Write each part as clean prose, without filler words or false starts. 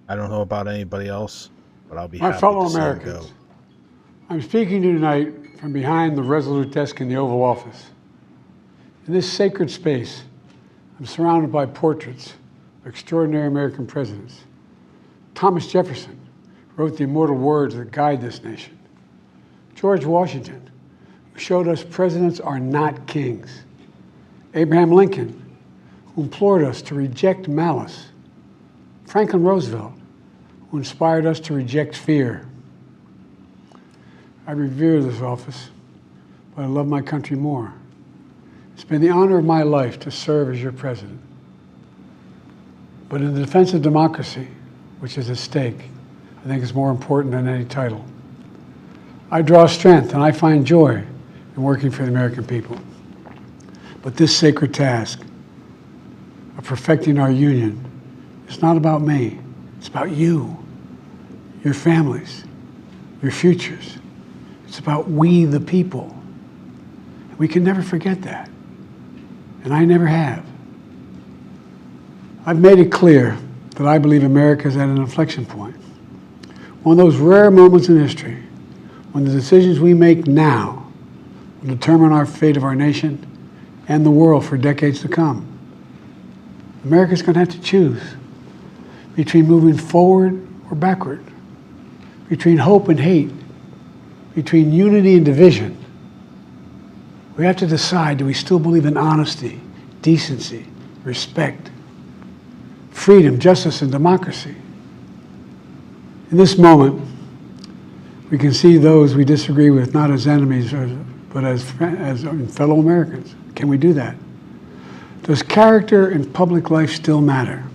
I don't know about anybody else, but I'll be My happy fellow to see him Americans, go. I'm speaking to you tonight from behind the resolute desk in the Oval Office. In this sacred space, I'm surrounded by portraits of extraordinary American presidents. Thomas Jefferson wrote the immortal words that guide this nation. George Washington, who showed us presidents are not kings. Abraham Lincoln, who implored us to reject malice. Franklin Roosevelt, who inspired us to reject fear. I revere this office, but I love my country more. It's been the honor of my life to serve as your president. But in the defense of democracy, which is at stake, I think is more important than any title. I draw strength and I find joy in working for the American people. But this sacred task of perfecting our union is not about me. It's about you, your families, your futures. It's about we, the people. We can never forget that. And I never have. I've made it clear that I believe America is at an inflection point. One of those rare moments in history when the decisions we make now will determine our fate of our nation and the world for decades to come. America's going to have to choose between moving forward or backward, between hope and hate, between unity and division. We have to decide, do we still believe in honesty, decency, respect, freedom, justice, and democracy? In this moment, we can see those we disagree with not as enemies, but as fellow Americans. Can we do that? Does character in public life still matter?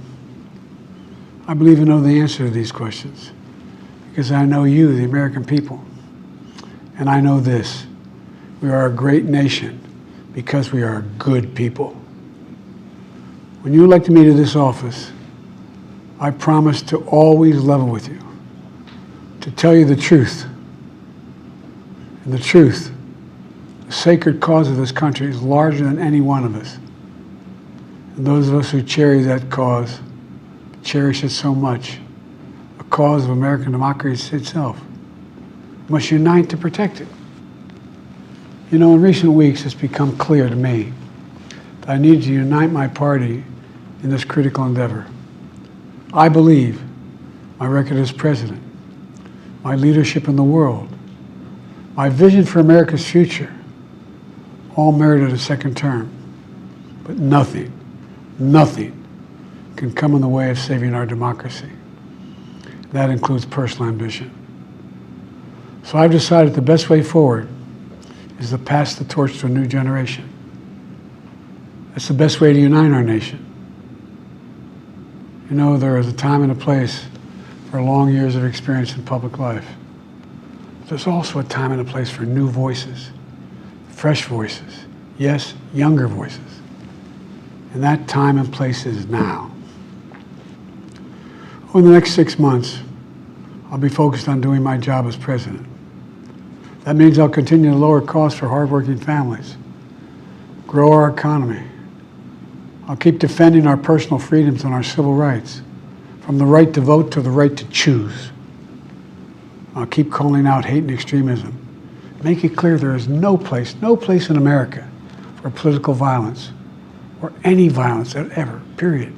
I believe I know the answer to these questions because I know you, the American people. And I know this, we are a great nation because we are good people. When you elected me to this office, I promised to always level with you, to tell you the truth. And the truth, the sacred cause of this country is larger than any one of us. And those of us who cherish that cause, cherish it so much, a cause of American democracy itself, must unite to protect it. You know, in recent weeks, it's become clear to me that I need to unite my party in this critical endeavor. I believe my record as president, my leadership in the world, my vision for America's future, all merited a second term. But nothing can come in the way of saving our democracy. That includes personal ambition. So I've decided the best way forward is to pass the torch to a new generation. That's the best way to unite our nation. You know, there is a time and a place for long years of experience in public life. There's also a time and a place for new voices, fresh voices, yes, younger voices. And that time and place is now. Over the next 6 months, I'll be focused on doing my job as president. That means I'll continue to lower costs for hardworking families, grow our economy. I'll keep defending our personal freedoms and our civil rights, from the right to vote to the right to choose. I'll keep calling out hate and extremism. Make it clear there is no place in America for political violence or any violence ever, period.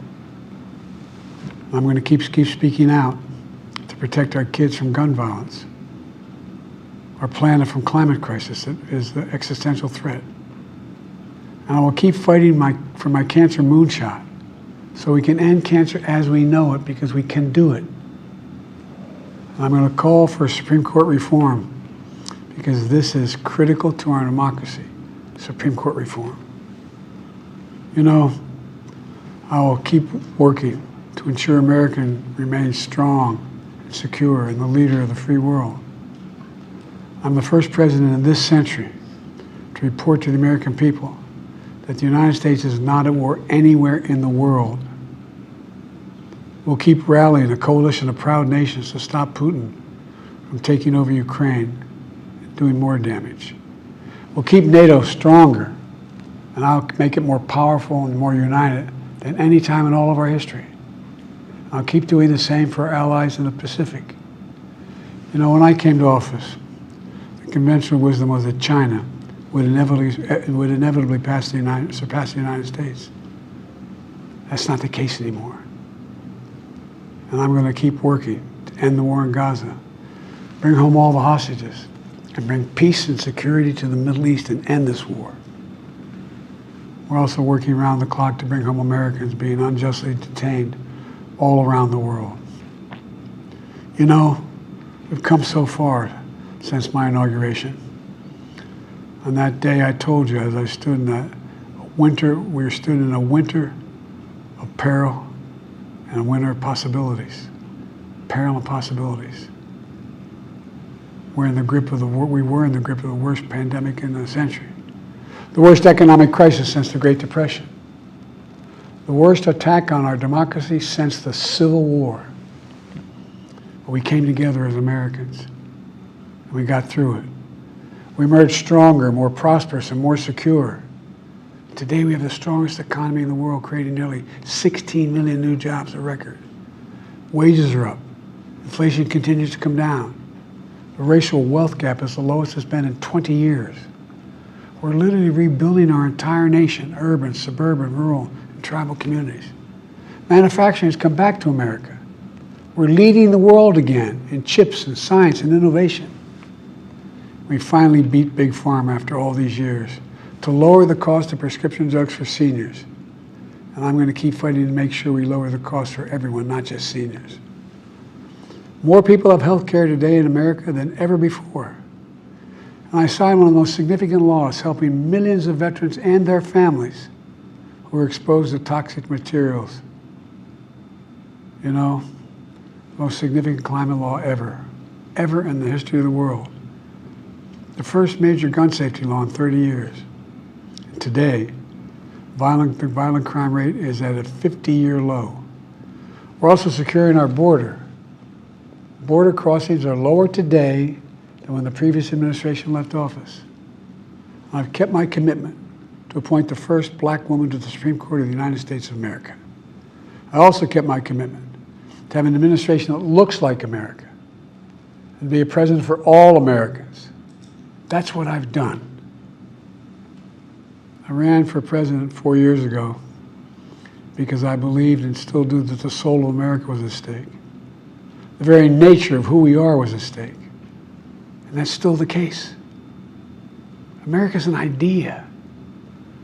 I'm going to keep speaking out to protect our kids from gun violence, our planet from climate crisis that is the existential threat. And I will keep fighting for my cancer moonshot so we can end cancer as we know it, because we can do it. And I'm going to call for Supreme Court reform because this is critical to our democracy, Supreme Court reform. You know, I will keep working to ensure America remains strong and secure and the leader of the free world. I'm the first president in this century to report to the American people that the United States is not at war anywhere in the world. We'll keep rallying a coalition of proud nations to stop Putin from taking over Ukraine and doing more damage. We'll keep NATO stronger, and I'll make it more powerful and more united than any time in all of our history. I'll keep doing the same for our allies in the Pacific. You know, when I came to office, the conventional wisdom was that China would inevitably surpass the United States. That's not the case anymore. And I'm going to keep working to end the war in Gaza, bring home all the hostages, and bring peace and security to the Middle East and end this war. We're also working around the clock to bring home Americans being unjustly detained all around the world. You know, we've come so far since my inauguration. On that day, I told you, as I stood in that winter, we stood in a winter of peril and a winter of possibilities. Peril and possibilities. We were in the grip of the worst pandemic in a century. The worst economic crisis since the Great Depression. The worst attack on our democracy since the Civil War. But we came together as Americans, and we got through it. We emerged stronger, more prosperous, and more secure. Today we have the strongest economy in the world, creating nearly 16 million new jobs, a record. Wages are up. Inflation continues to come down. The racial wealth gap is the lowest it's been in 20 years. We're literally rebuilding our entire nation, urban, suburban, rural, and tribal communities. Manufacturing has come back to America. We're leading the world again in chips and science and innovation. We finally beat Big Pharma after all these years to lower the cost of prescription drugs for seniors. And I'm going to keep fighting to make sure we lower the cost for everyone, not just seniors. More people have health care today in America than ever before. And I signed one of the most significant laws helping millions of veterans and their families who were exposed to toxic materials. You know, the most significant climate law ever in the history of the world. The first major gun safety law in 30 years. And today, the violent crime rate is at a 50-year low. We're also securing our border. Border crossings are lower today than when the previous administration left office. I've kept my commitment to appoint the first black woman to the Supreme Court of the United States of America. I also kept my commitment to have an administration that looks like America and be a president for all Americans. That's what I've done. I ran for president 4 years ago because I believed and still do that the soul of America was at stake. The very nature of who we are was at stake. And that's still the case. America's an idea.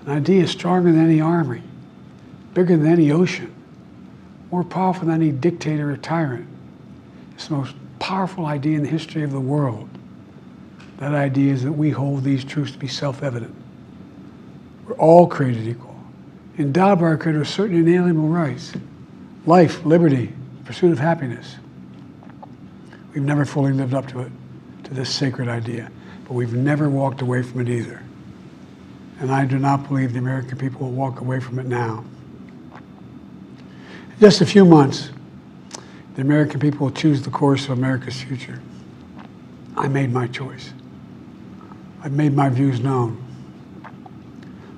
An idea stronger than any army, bigger than any ocean, more powerful than any dictator or tyrant. It's the most powerful idea in the history of the world. That idea is that we hold these truths to be self-evident. We're all created equal, endowed by our Creator with certain inalienable rights: life, liberty, pursuit of happiness. We've never fully lived up to it, to this sacred idea, but we've never walked away from it either. And I do not believe the American people will walk away from it now. In just a few months, the American people will choose the course of America's future. I made my choice. I've made my views known.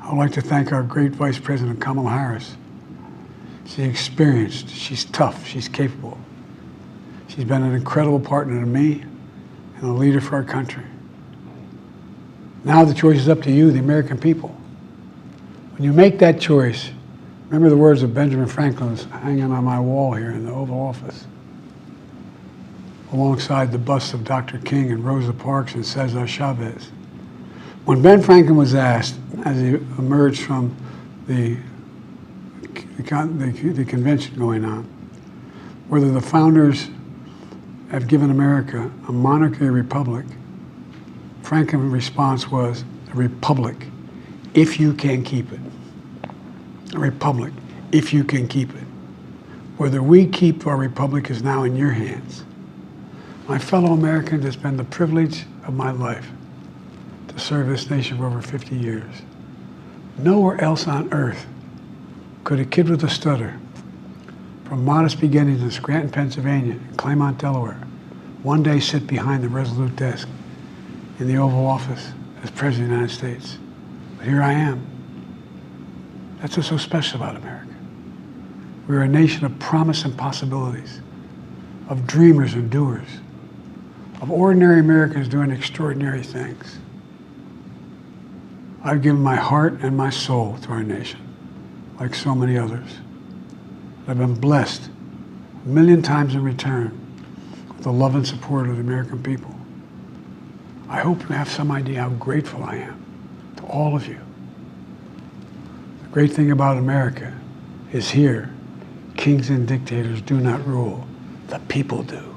I would like to thank our great Vice President Kamala Harris. She's experienced, she's tough, she's capable. She's been an incredible partner to me and a leader for our country. Now the choice is up to you, the American people. When you make that choice, remember the words of Benjamin Franklin hanging on my wall here in the Oval Office, alongside the busts of Dr. King and Rosa Parks and Cesar Chavez. When Ben Franklin was asked, as he emerged from the convention going on, whether the founders have given America a monarchy or republic, Franklin's response was, a republic, if you can keep it. A republic, if you can keep it. Whether we keep our republic is now in your hands. My fellow Americans, it's been the privilege of my life to serve this nation for over 50 years. Nowhere else on earth could a kid with a stutter, from modest beginnings in Scranton, Pennsylvania, and Claymont, Delaware, one day sit behind the resolute desk in the Oval Office as President of the United States. But here I am. That's what's so special about America. We're a nation of promise and possibilities, of dreamers and doers, of ordinary Americans doing extraordinary things. I've given my heart and my soul to our nation, like so many others. I've been blessed a million times in return with the love and support of the American people. I hope you have some idea how grateful I am to all of you. The great thing about America is here, kings and dictators do not rule, the people do.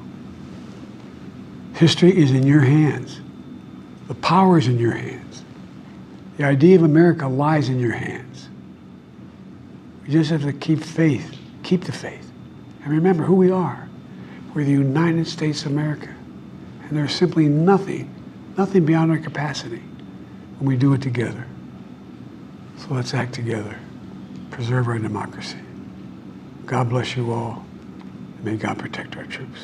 History is in your hands. The power is in your hands. The idea of America lies in your hands. We just have to keep faith, keep the faith, and remember who we are. We're the United States of America, and there's simply nothing beyond our capacity when we do it together. So let's act together, preserve our democracy. God bless you all, and may God protect our troops.